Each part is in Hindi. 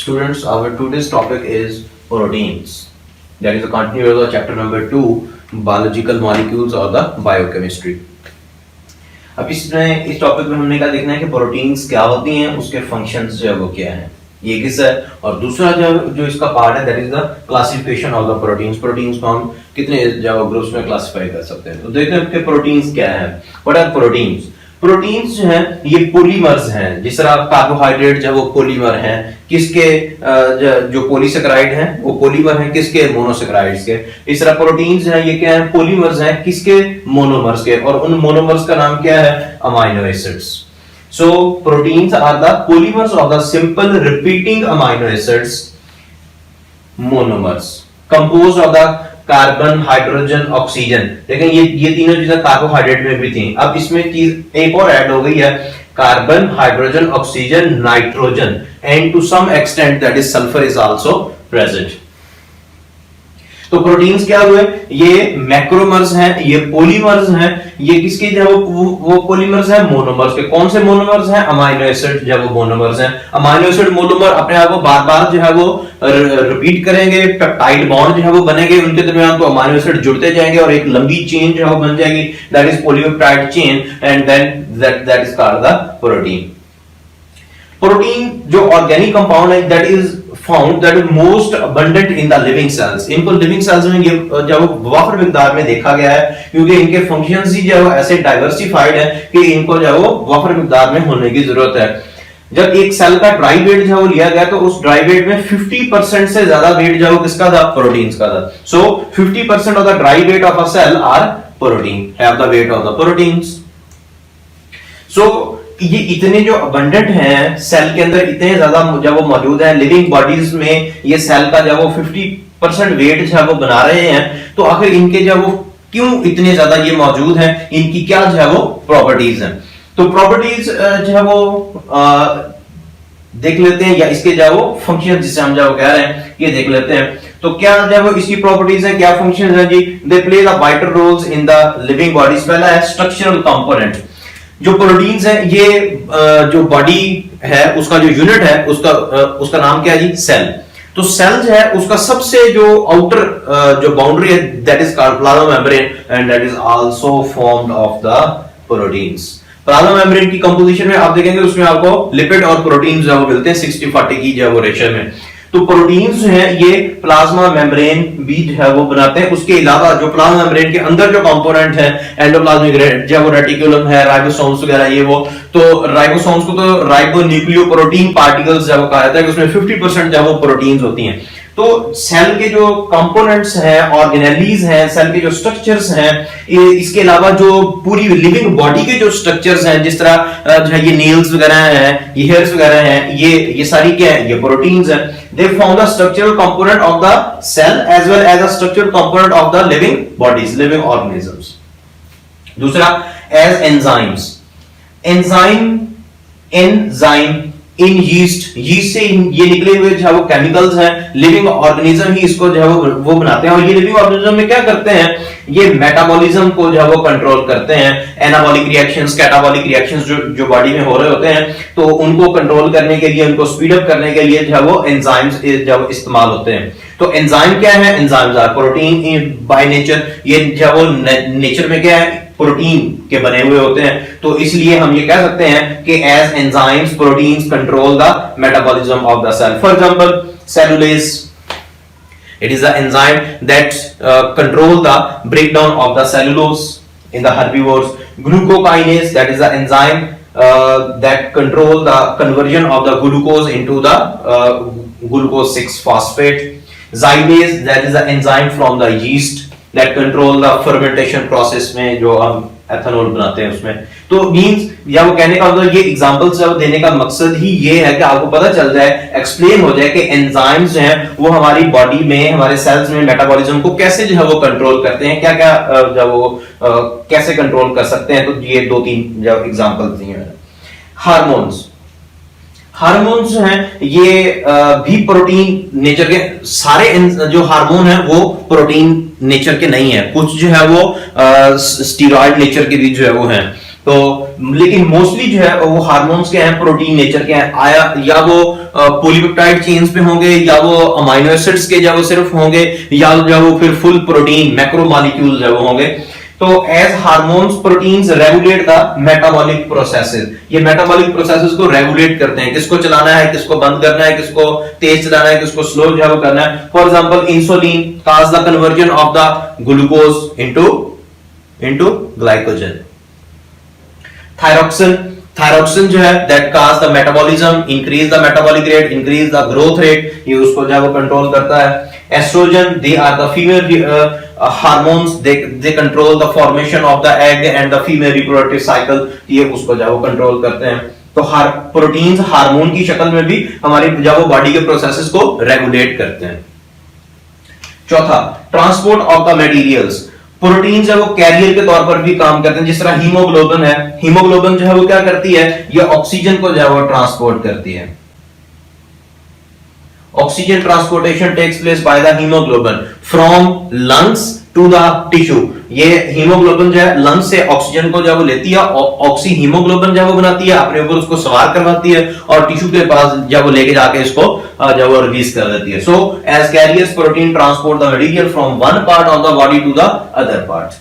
Students, our today's topic is proteins. That is a continuation of chapter number 2, biological molecules or the biochemistry. अब इसमें इस टॉपिक में हमने क्या देखना है कि प्रोटीन्स क्या होती हैं, उसके फंक्शंस जो है वो क्या हैं, ये किस है। और दूसरा जो इसका पार्ट है that is the classification of the proteins. Proteins को हम कितने ग्रुप्स में क्लासिफाई कर सकते हैं। तो देखते हैं कि प्रोटीन्स क्या है। What are proteins? प्रोटीन्स जो है ये पॉलीमर्स हैं। जिस तरह कार्बोहाइड्रेट जो है वो पॉलीमर हैं, किसके जो पॉलीसेकेराइड हैं वो पॉलीमर हैं किसके, मोनोसेकेराइड्स के। इस तरह प्रोटीन्स हैं ये क्या है, पॉलीमर्स हैं किसके, मोनोमर्स के। और उन मोनोमर्स का नाम क्या है, amino acids. So proteins are the polymers of the simple repeating amino acids monomers composed of the carbon, hydrogen, oxygen. देखें ये तीनों चीजें कार्बोहाइड्रेट में भी थी। अब इसमें चीज एक और ऐड हो गई है, carbon, hydrogen, oxygen, nitrogen and to some extent that is sulphur is also present. तो प्रोटीन्स क्या हुए, ये मैक्रोमर्स हैं, ये पॉलीमर्स हैं। ये किसके जो वो पॉलीमर्स हैं, मोनोमर्स के। कौन से मोनोमर्स हैं, अमाइनो एसिड जो वो मोनोमर्स हैं। अमाइनो एसिड मोनोमर अपने आप को बार-बार जो है वो रिपीट करेंगे, पेप्टाइड बॉन्ड जो है वो बनेंगे उनके दरमियान, तो अमाइनो एसिड जुड़ते जाएंगे और एक लंबी चेन जो है वो बन जाएगी, that is polypeptide chain and then that is called the protein. Protein जो ऑर्गेनिक कंपाउंड है that is found that is most abundant in the living cells. इनको लिविंग सेल्स में ये जब वाफर मिकदार में देखा गया है, क्योंकि इनके फंक्शंस ही जो है ऐसे डाइवर्सिफाइड है कि इनको जो है वो वाफर मिकदार में होने की जरूरत है। जब एक सेल का ड्राई वेट जो है वो लिया गया तो उस ड्राई वेट में 50% से ज्यादा वेट जो है वो किसका था, प्रोटीन्स का था। So 50% of the dry weight of a cell are protein, have the weight of the proteins. So ये इतने जो अबंडेंट हैं सेल के अंदर, इतने ज्यादा जब वो मौजूद है लिविंग बॉडीज में, ये सेल का जब वो 50% वेट जो है वो बना रहे हैं, तो आखिर इनके जब वो क्यों इतने ज्यादा ये मौजूद हैं, इनकी क्या जो है वो प्रॉपर्टीज हैं। तो प्रॉपर्टीज जो है वो देख लेते हैं, या इसके जो वो फंक्शन जिसे हम जो कह रहे हैं ये देख लेते हैं। तो क्या जो वो इसकी प्रॉपर्टीज है, क्या फंक्शन है जी। They play the vital roles in the living bodies. पहला है स्ट्रक्चरल कंपोनेंट। जो प्रोटीन्स है ये जो बॉडी है उसका जो यूनिट है उसका नाम क्या है जी, सेल। तो सेल जो है उसका सबसे जो आउटर जो बाउंड्री है that is called plasma membrane and that is also formed of the proteins. Plasma membrane की कंपोजिशन में आप देखेंगे उसमें आपको लिपिड और प्रोटीन्स जो मिलते हैं 60-40 की जो रेशियो में। तो प्रोटीन्स जो है ये प्लाज्मा मेम्ब्रेन भी जो है वो बनाते हैं। उसके अलावा जो प्लाज्मा मेम्ब्रेन के अंदर जो कंपोनेंट है, एंडोप्लाज्मिक जो रेटिकुलम है, राइबोसोम्स वगैरह ये वो, तो राइबोसोम्स को तो राइबोन्यूक्लियोप्रोटीन पार्टिकल्स जब कहा जाता है कि उसमें 50% जो वो प्रोटीन्स होती हैं। तो सेल के जो कंपोनेंट्स हैं, ऑर्गेनेलीज हैं, सेल के जो स्ट्रक्चर्स हैं, इसके अलावा जो पूरी लिविंग बॉडी के जो स्ट्रक्चर्स हैं, जिस तरह जो है ये नेल्स वगैरह हैं, ये हेयर्स वगैरह हैं, ये सारी क्या है, ये प्रोटीन्स हैं। They form the structural component of the cell as well as the structural component of the living bodies, living organisms. दूसरा as enzymes. enzyme इन यीस्ट से ये निकले हुए जो है वो केमिकल्स हैं, लिविंग ऑर्गेनिज्म ही इसको जो है वो बनाते हैं। और ये लिविंग ऑर्गेनिज्म में क्या करते हैं, ये मेटाबॉलिज्म को जो है वो कंट्रोल करते हैं। एनाबॉलिक रिएक्शंस, कैटाबॉलिक रिएक्शंस जो बॉडी में हो रहे होते हैं, तो उनको कंट्रोल करने के लिए, उनको स्पीड अप करने के लिए जो है वो एंजाइम्स जो इस्तेमाल होते हैं। तो एंजाइम क्या है, enzymes are protein by nature. ये जो है वो नेचर में क्या है, प्रोटीन के बने हुए होते हैं। तो इसलिए हम ये कह सकते हैं कि as enzymes proteins control the metabolism of the cell. For example cellulase, it is the enzyme that control the breakdown of the cellulose in the herbivores. Glucokinase, that is the enzyme that control the conversion of the glucose into the glucose 6-phosphate. Zygase, that is the enzyme from the yeast that control the fermentation process में जो हम एथेनॉल बनाते हैं उसमें। तो मींस या वो कहने का मतलब ये एग्जांपल्स जब देने का मकसद ही ये है कि आपको पता चल जाए, एक्सप्लेन हो जाए कि एंजाइम्स जो हैं वो हमारी बॉडी में, हमारे सेल्स में मेटाबॉलिज्म को कैसे जो है वो कंट्रोल करते हैं, क्या क्या जो वो कैसे कंट्रोल कर सकते हैं। तो ये 2-3 जो एग्जांपल्स दिए हैं। हार्मोन्स जो हैं ये भी प्रोटीन नेचर के, सारे जो हार्मोन हैं वो प्रोटीन नेचर के नहीं है, कुछ जो है वो स्टीरॉयड नेचर के भी जो है वो हैं। तो लेकिन मोस्टली जो है वो हार्मोन्स के हैं, प्रोटीन नेचर के हैं, आया या वो पॉलीपेप्टाइड चेन्स पे होंगे, या वो अमाइनो एसिड्स के जो वो सिर्फ होंगे, या जो वो फिर फुल प्रोटीन मैक्रोमोलिक्यूल जो वो होंगे। तो as hormones proteins regulate the metabolic processes, ये मेटाबॉलिक प्रोसेसेस को रेगुलेट करते हैं, किसको चलाना है, किसको बंद करना है, किसको तेज चलाना है, किसको स्लो जो है वो करना है। For example insulin cause the conversion of the glucose into glycogen. Thyroxine जो है that cause the metabolism, increase the metabolic rate, increase the growth rate, ये उसको जो है वो कंट्रोल करता है। Oestrogen, they are the female hormones, they control the formation of the egg and the female reproductive cycle, ये उसको जो है वो कंट्रोल करते हैं। तो प्रोटीन्स हार्मोन की शक्ल में भी हमारी जो वो बॉडी के प्रोसेसेस को रेगुलेट करते हैं। चौथा, transport of the materials, protein जो है वो कैरियर के तौर पर भी काम करते हैं। जिस तरह हीमोग्लोबिन है, हीमोग्लोबिन जो है वो क्या करती है, ये ऑक्सीजन को जो है वो ट्रांसपोर्ट करती है। Oxygen transportation takes place by the haemoglobin from lungs to the tissue. ये हीमोग्लोबिन जो है लंग्स से ऑक्सीजन को जो वो लेती है, ऑक्सी हीमोग्लोबिन जो वो बनाती है, अपने ऊपर उसको सवार करवाती है और टिश्यू के पास जब वो लेके जाके इसको जब वो रिलीज कर देती है। So as carriers protein transport the material from one part of the body to the other part.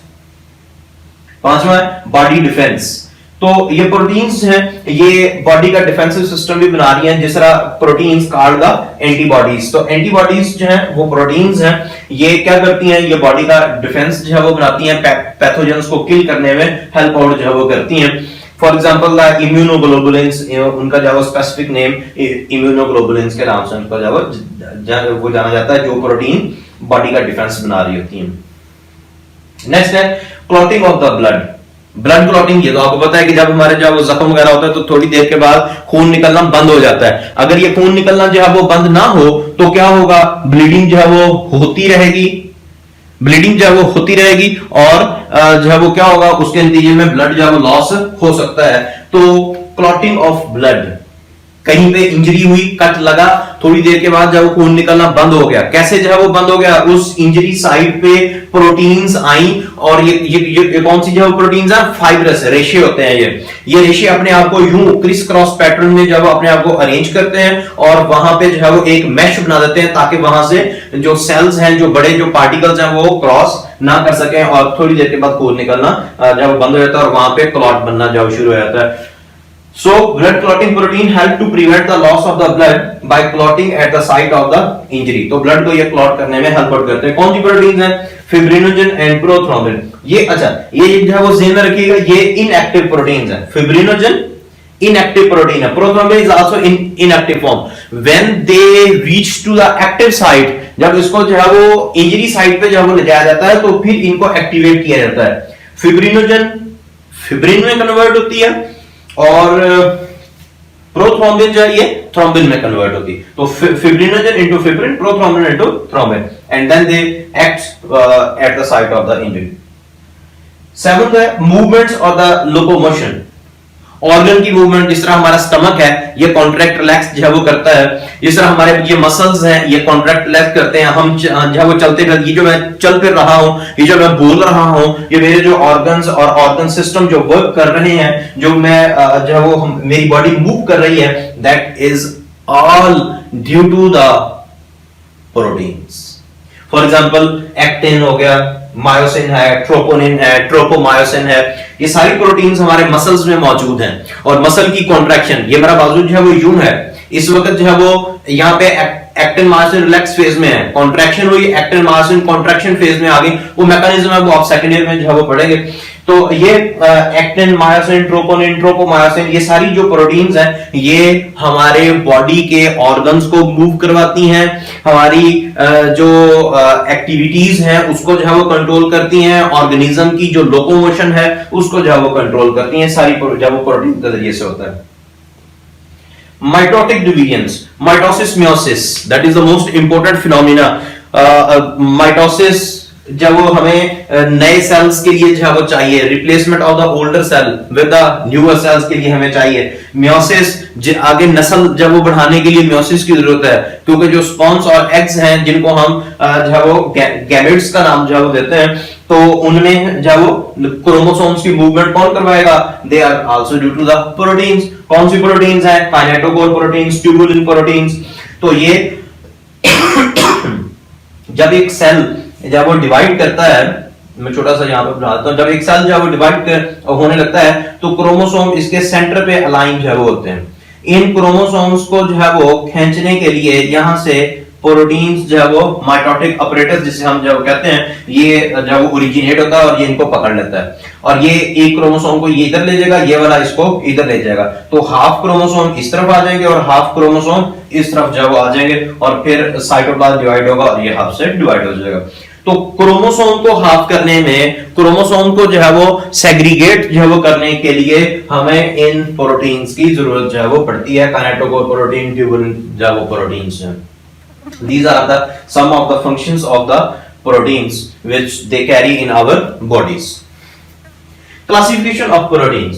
पांचवा है बॉडी डिफेंस। तो ये प्रोटीन्स हैं, ये बॉडी का डिफेंसिव सिस्टम भी बना रही हैं, जिस तरह प्रोटीन्स कॉल्ड द एंटीबॉडीज। तो एंटीबॉडीज जो हैं वो प्रोटीन्स हैं, ये क्या करती हैं, ये बॉडी का डिफेंस जो है वो बनाती हैं, पैथोजेंस को किल करने में हेल्प आउट जो है वो करती हैं। फॉर एग्जांपल द इम्यूनोग्लोबुलिन्स, उनका जो है स्पेसिफिक नेम इम्यूनोग्लोबुलिन्स के नाम से उनका जो वो जाना जाता है, जो प्रोटीन बॉडी का डिफेंस बना रही होती हैं। नेक्स्ट है clotting of the blood. Blood clotting, ये तो आपको पता है कि जब हमारे जब जख्म वगैरह होता है तो थोड़ी देर के बाद खून निकलना बंद हो जाता है। अगर ये खून निकलना जो है वो बंद ना हो तो क्या होगा, ब्लीडिंग जो है वो होती रहेगी, ब्लीडिंग जो है वो होती रहेगी और जो है वो क्या होगा, उसके नतीजे में ब्लड जो है वो लॉस हो सकता है। तो क्लॉटिंग ऑफ ब्लड, कहीं पे इंजरी हुई, कट लगा, थोड़ी देर के बाद जब खून निकलना बंद हो गया, कैसे जो है वो बंद हो गया, उस इंजरी साइट पे प्रोटीन्स आई और ये कौन सी जो प्रोटीन्स है, फाइब्रस रेशे होते हैं। ये रेशे अपने आप को यूं क्रिस क्रॉस पैटर्न में जब अपने आप को अरेंज करते हैं और वहां पे जो है वो एक मैश बना देते हैं, ताकि वहां से जो सेल्स हैं, जो बड़े जो पार्टिकल्स हैं वो क्रॉस ना कर सकें और थोड़ी देर के बाद खून निकलना जब बंद हो जाता है और वहां पे क्लॉट बनना जब शुरू हो जाता है। So blood clotting protein help to prevent the loss of the blood by clotting at the site of the injury। तो ब्लड को ये क्लॉट करने में हेल्प करते हैं। कौन सी प्रोटीन्स हैं, फिब्रिनोजन एंड प्रोथ्रोम्बिन। ये अच्छा, ये जो है वो ध्यान में रखिएगा, ये इनएक्टिव प्रोटीन्स हैं। फिब्रिनोजन इनएक्टिव प्रोटीन है, prothrombin is also in inactive form. When they reach to the active site, जब इसको जो है वो इंजरी साइट पे जब वो ले जाया जाता है तो फिर इनको एक्टिवेट किया जाता है। फिब्रिनोजन फिब्रिन में कन्वर्ट होती है और प्रोथ्रोम्बिन जो है ये थ्रोम्बिन में कन्वर्ट होती है। तो fibrinogen into fibrin, prothrombin into thrombin, and then they act at the site of the injury. Seventh है मूवमेंट्स और द लोकोमोशन। ऑर्गन की मूवमेंट, जिस तरह हमारा स्टमक है ये कॉन्ट्रैक्ट रिलैक्स जो है वो करता है, जिस तरह हमारे ये मसल्स हैं ये कॉन्ट्रैक्ट रिलैक्स करते हैं, हम जो है वो चलते फिर, ये जो मैं चल फिर रहा हूं, ये जो मैं बोल रहा हूं, ये मेरे जो ऑर्गन्स और ऑर्गन सिस्टम जो वर्क कर रहे हैं, जो मैं जो है वो मेरी बॉडी मूव कर रही है, that is all due to the proteins. For example actin हो गया, मायोसिन है, ट्रोपोनिन है, ट्रोपोमायोसिन है, ये सारी प्रोटीन्स हमारे मसल्स में मौजूद हैं। और मसल की कॉन्ट्रैक्शन, ये मेरा बाजू जो है वो यूं है, इस वक्त जो है वो यहाँ पे एक्टिन मायोसिन रिलैक्स फेज में है, कॉन्ट्रैक्शन हुई, एक्टिन मायोसिन कॉन्ट्रैक्शन फेज में आ गई, वो मैकेनिज्म है वो आप सेकंड ईयर में जो है वो पढ़ेंगे। तो ये एक्टिन, मायोसिन, ट्रोपोनिन, ट्रोपोमायोसिन, ये सारी जो प्रोटीन्स हैं ये हमारे बॉडी के ऑर्गन्स को मूव करवाती हैं, हमारी जो एक्टिविटीज हैं उसको जो है वो कंट्रोल करती हैं, ऑर्गेनिज्म की जो लोकोमोशन है उसको जो है वो कंट्रोल करती हैं, सारी जो वो प्रोटीन के जरिए से होता है। Mitotic divisions, mitosis, meiosis, that is the most important phenomena. Mitosis जब वो हमें नए सेल्स के लिए जो है वो चाहिए, replacement of the older cell with the newer cells के लिए हमें चाहिए, मियोसिस आगे नस्ल जब वो बढ़ाने के लिए मियोसिस की जरूरत है, क्योंकि जो स्पॉन्स और एग्स हैं जिनको हम जो है वो गैमेट्स का नाम जो है वो देते हैं, तो उनमें जो है वो क्रोमोसोम्स की मूवमेंट कौन करवाएगा? They are also due to the proteins. कौन सी प्रोटीन्स हैं? Kinetochore proteins, tubulin proteins. तो ये जब एक सेल जब वो डिवाइड करता है, मैं छोटा सा यहाँ पे बनाता हूँ, जब एक सेल जब वो डिवाइड होने लगता है तो क्रोमोसोम इसके सेंटर पे अलाइन जो है वो होते हैं। इन क्रोमोसोम्स को जो है वो खींचने के लिए यहाँ से प्रोटीन्स जो है वो माइटोटिक ऑपरेटर्स जिसे हम जो कहते हैं, ये जो वो ओरिजिनेट होता है और ये इनको पकड़ लेता है, और ये एक क्रोमोसोम को ये इधर ले जाएगा, ये वाला इसको इधर ले जाएगा, तो हाफ क्रोमोसोम इस तरफ आ जाएंगे और हाफ क्रोमोसोम इस तरफ जो वो आ जाएंगे, और फिर साइटोप्लाज्म डिवाइड होगा और ये हाफ से डिवाइड हो जाएगा। तो क्रोमोसोम को हाफ करने में, क्रोमोसोम को जो है वो सेग्रीगेट जो है वो करने के लिए हमें इन प्रोटीन्स की जरूरत जो है वो पड़ती है। काइनेटोकोर प्रोटीन, ट्यूबुलिन जो है वो प्रोटीन्स हैं। These are the some of the functions of the proteins which they carry in our bodies. Classification of proteins.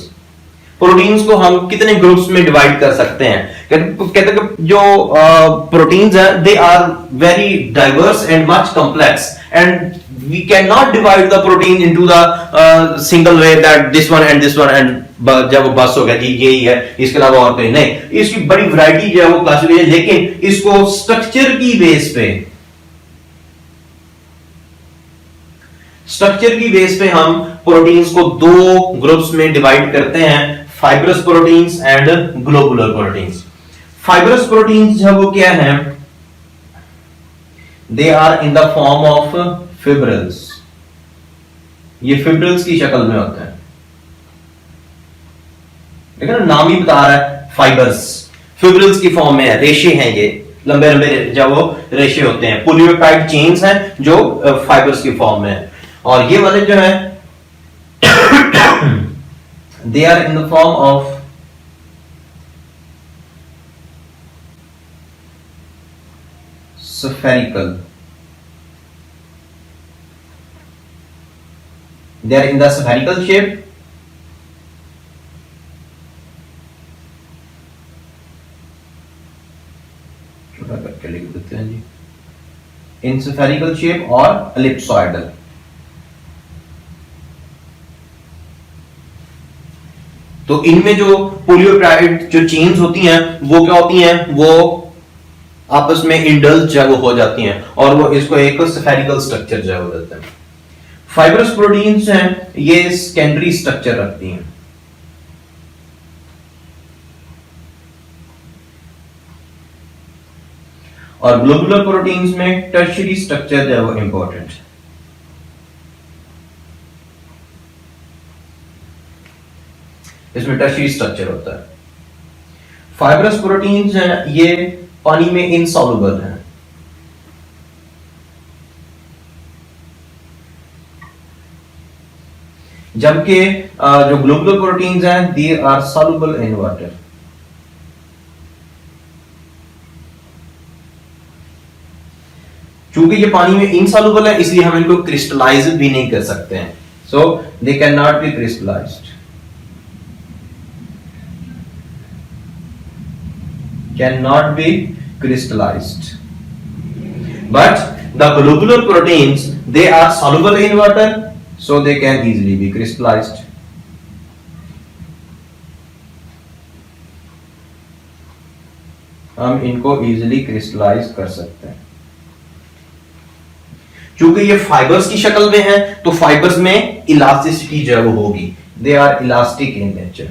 Proteins को हम कितने ग्रुप्स में डिवाइड कर सकते हैं? कहते हैं जो प्रोटीन्स हैं, they are very diverse and much complex, and we can not divide the protein into the single way that this one and जब बस हो गया जी यही है, इसके अलावा और कोई नहीं। इसकी बड़ी वैरायटी जो है वो क्लासिफिकेशन, लेकिन इसको स्ट्रक्चर की बेस पे हम प्रोटीन्स को दो ग्रुप्स में डिवाइड करते हैं, fibrous proteins and globular proteins. Fibrous proteins जो वो क्या है? They are in the form of fibrils. ये फिब्रिल्स की शक्ल में होता है, देखो ना, नाम ही बता रहा है फाइबर्स, फिब्रिल्स की फॉर्म में है, रेशे हैं, ये लंबे लंबे जब वो रेशे होते हैं, पॉलीपेप्टाइड चेन्स हैं जो फाइबर्स की फॉर्म में है। और ये वाले जो है they are in the form of spherical, they are in the spherical shape, छोटा करके लिख देते हैं जी, in spherical shape और ellipsoidal। तो इनमें जो पॉलीपेप्टाइड जो चेन्स होती हैं वो क्या होती हैं? वो आपस में इंडल्ज जो वो हो जाती हैं और वो इसको एक स्फेरिकल स्ट्रक्चर जो हो जाता है। फाइब्रस प्रोटीन्स हैं, ये सेकेंडरी स्ट्रक्चर रखती हैं। और ग्लोबुलर प्रोटीन्स में टर्शियरी स्ट्रक्चर जो है वो इंपॉर्टेंट है। इसमें टर्शियरी स्ट्रक्चर होता है। फाइब्रस प्रोटीन्स हैं, ये पानी में इनसॉल्युबल है, जबकि जो ग्लोबुलर प्रोटीन्स हैं they are soluble in water. चूंकि ये पानी में इनसॉल्युबल है इसलिए हम इनको क्रिस्टलाइज भी नहीं कर सकते हैं, so they can not be crystallized, cannot be crystallized, but the globular proteins, they are soluble in water, so they can easily be crystallized। हम इनको इजीली क्रिस्टलाइज कर सकते हैं। चूंकि ये फाइबर्स की शक्ल में है तो फाइबर्स में इलास्टिसिटी जो है वो होगी, they are elastic in nature,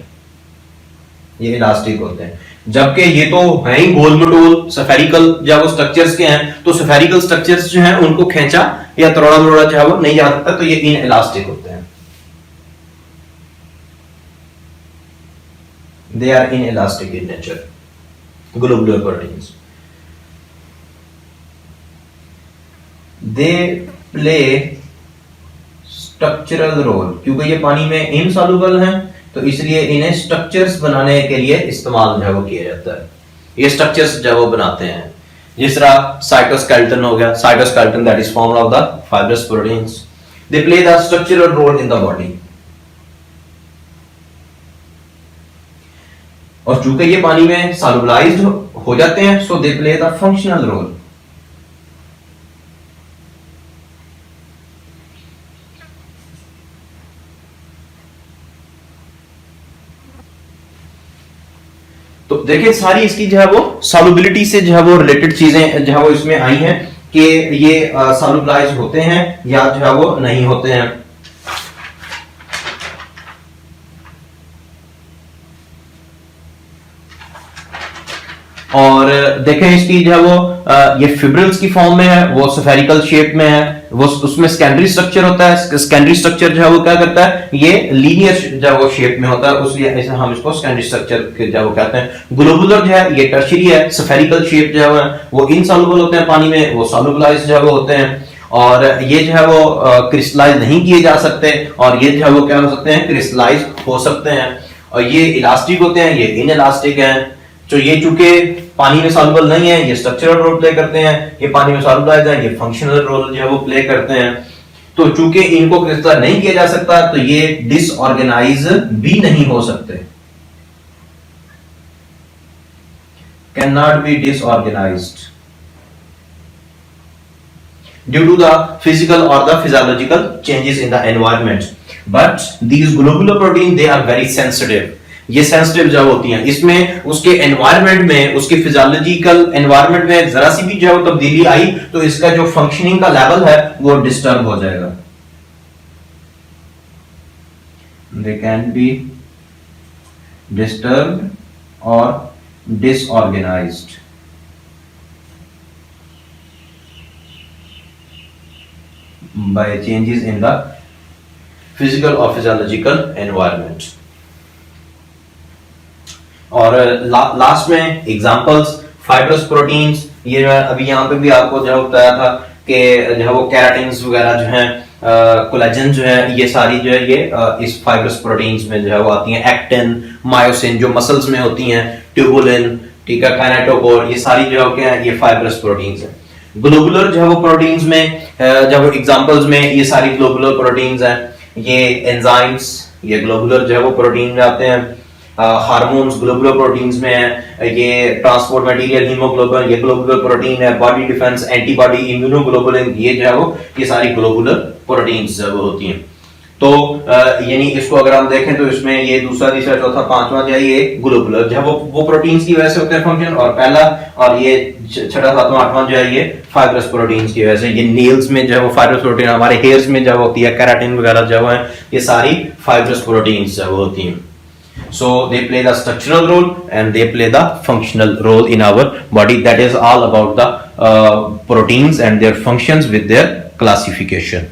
ये इलास्टिक होते हैं, जबकि ये तो है ही गोल मटोल स्फेरिकल जब वो स्ट्रक्चर्स के हैं, तो स्फेरिकल स्ट्रक्चर्स जो हैं उनको खींचा या तोड़ा मरोड़ा जो है वो नहीं जा सकता, तो ये इन इलास्टिक होते हैं, they are inelastic in nature globular proteins. They play structural role, क्योंकि ये पानी में इनसॉल्युबल हैं तो इसलिए इन्हें स्ट्रक्चर्स बनाने के लिए इस्तेमाल जो है वो किया जाता है, ये स्ट्रक्चर्स जो वो बनाते हैं। जिस तरह साइटोस्केलेटन हो गया, cytoskeleton that is formed of the fibrous proteins, they play the structural role in the body. और चूंकि ये पानी में सॉल्युबलाइज्ड हो जाते हैं, so they play the functional role. तो देखिए सारी इसकी जो है वो सॉल्युबिलिटी से जो है वो रिलेटेड चीजें जो है वो इसमें आई हैं कि ये सॉल्युबलाइज होते हैं या जो है वो नहीं होते हैं। और देखें इसकी जो है वो ये फिब्रिल्स की फॉर्म में है, वो स्फेरिकल शेप में है, वो उसमें सेकेंडरी स्ट्रक्चर होता है। सेकेंडरी स्ट्रक्चर जो है वो क्या करता है, ये लीनियर जो है वो शेप में होता है, उसलिए ऐसे हम इसको सेकेंडरी स्ट्रक्चर जो है वो कहते हैं। ग्लोबुलर जो है ये टर्शियरी है, स्फेरिकल शेप जो है वो इनसॉल्युबल होते हैं पानी में, वो सॉल्युबलाइज जो है वो होते हैं। और ये जो है वो क्रिस्टलाइज नहीं किए जा सकते, और ये जो है वो क्या हो सकते हैं, क्रिस्टलाइज हो सकते हैं। और ये इलास्टिक होते हैं, ये इनइलास्टिक हैं। तो ये चूंकि पानी में सॉल्युबल नहीं है, ये स्ट्रक्चरल रोल प्ले करते हैं, ये पानी में सॉल्युबलाइज है, ये फंक्शनल रोल जो है वो प्ले करते हैं। तो चूंकि इनको क्रिस्टलाइज नहीं किया जा सकता, तो ये डिसऑर्गेनाइज भी नहीं हो सकते, can not B disorganised due to the physical or the physiological changes in the environment. But these globular protein they are very sensitive. ये सेंसिटिव जो होती हैं, इसमें उसके एनवायरनमेंट में, उसके फिजियोलॉजिकल एनवायरनमेंट में जरा सी भी जो तब्दीली आई तो इसका जो फंक्शनिंग का लेवल है वो डिस्टर्ब हो जाएगा। They can be disturbed or disorganized by changes in the physical or physiological environment. और लास्ट में एग्जांपल्स फाइब्रस प्रोटीन्स, ये अभी यहाँ पे भी आपको जो बताया था कि जो है वो केराटिन्स वगैरह जो हैं, कोलेजन जो है, ये सारी जो है ये इस फाइब्रस प्रोटीन्स में जो है वो आती हैं। एक्टिन, मायोसिन जो मसल्स में होती हैं, ट्यूबुलिन, ठीक है, काइनेटोकोर, ये सारी जो है क्या है, ये फाइब्रस प्रोटीन्स हैं। ग्लोबुलर जो है वो प्रोटीन्स में जब एग्जांपल्स में ये सारी ग्लोबुलर प्रोटीन्स हैं, ये एंजाइम्स, ये ग्लोबुलर जो है वो प्रोटीन में आते हैं। हार्मोन्स ग्लोबुलर प्रोटीन्स में है, ये ट्रांसपोर्ट मटेरियल हीमोग्लोबिन ये ग्लोबुलर प्रोटीन है। बॉडी डिफेंस एंटीबॉडी इम्यूनोग्लोबुलिन ये जो है वो ये सारी ग्लोबुलर प्रोटीन्स जो होती हैं। तो यानी इसको अगर हम देखें तो इसमें ये दूसरा, तीसरा, चौथा, पांचवा जो है ये ग्लोबुलर जो है वो प्रोटीन्स की वजह से होते हैं फंक्शन, और पहला और ये छठा, सातवां, आठवां जो है ये फाइब्रस प्रोटीन्स की वजह से। ये नेल्स में जो है वो फाइब्रस प्रोटीन, हमारे हेयर्स में जो होती है केराटिन वगैरह जो है, ये सारी फाइब्रस प्रोटीन्स जो होती हैं। So they play the structural role and they play the functional role in our body. That is all about the proteins and their functions with their classification.